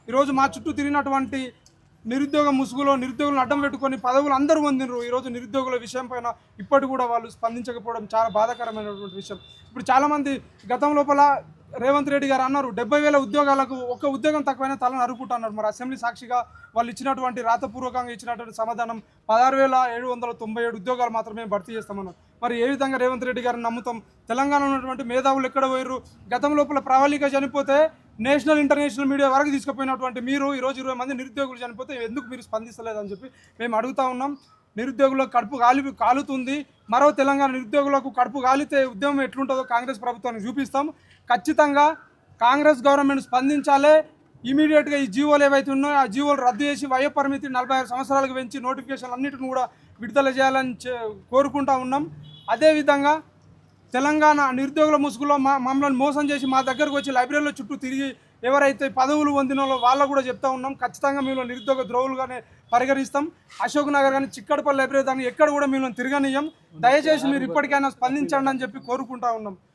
ఈరోజు మా చుట్టూ తిరిగినటువంటి నిరుద్యోగ ముసుగులో నిరుద్యోగులను అడ్డం పెట్టుకొని పదవులు అందరూ పొందినరు. ఈరోజు నిరుద్యోగుల విషయం పైన ఇప్పటి కూడా వాళ్ళు స్పందించకపోవడం చాలా బాధాకరమైనటువంటి విషయం. ఇప్పుడు చాలామంది గతం లోపల రేవంత్ రెడ్డి గారు అన్నారు 70,000 ఉద్యోగాలకు ఒక్క ఉద్యోగం తక్కువైనా తలను అరుకుంటున్నారు. మరి అసెంబ్లీ సాక్షిగా వాళ్ళు ఇచ్చినటువంటి రాతపూర్వకంగా ఇచ్చినటువంటి సమాధానం 16,797 ఉద్యోగాలు మాత్రమే భర్తీ చేస్తామన్నారు. మరి ఏ విధంగా రేవంత్ రెడ్డి గారిని నమ్ముతాం? తెలంగాణలో ఉన్నటువంటి మేధావులు ఎక్కడ పోయారు? గతం లోపల ప్రవళిక చనిపోతే నేషనల్ ఇంటర్నేషనల్ మీడియా వరకు తీసుకుపోయినటువంటి మీరు ఈరోజు 20 మంది నిరుద్యోగులు చనిపోతే ఎందుకు మీరు స్పందిస్తలేదని చెప్పి మేము అడుగుతా ఉన్నాం. నిరుద్యోగులకు కడుపు కాలుతుంది. మరో తెలంగాణ నిరుద్యోగులకు కడుపు కాలితే ఉద్యమం ఎట్లుంటుందో కాంగ్రెస్ ప్రభుత్వానికి చూపిస్తాం. ఖచ్చితంగా కాంగ్రెస్ గవర్నమెంట్ స్పందించాలి. ఇమీడియట్గా ఈ జీవోలు ఏవైతే ఉన్నాయో ఆ జీవోలు రద్దు చేసి వయో పరిమితి 45 సంవత్సరాలకు పెంచి నోటిఫికేషన్లు అన్నింటిని కూడా విడుదల చేయాలని కోరుకుంటా ఉన్నాం. అదేవిధంగా తెలంగాణ నిరుద్యోగుల ముసుగులో మమ్మల్ని మోసం చేసి మా దగ్గరకు వచ్చి లైబ్రరీలో చుట్టూ తిరిగి ఎవరైతే పదవులు పొందిన వాళ్ళకు కూడా చెప్తా ఉన్నాం. ఖచ్చితంగా మేము నిరుద్యోగ ద్రోవులుగానే పరిగణిస్తాం. అశోక్ నగర్ కానీ చిక్కడపల్లి లైబ్రరీ దాన్ని ఎక్కడ కూడా మేము తిరగనియ్యం. దయచేసి మీరు ఇప్పటికైనా స్పందించండి అని చెప్పి కోరుకుంటా ఉన్నాం.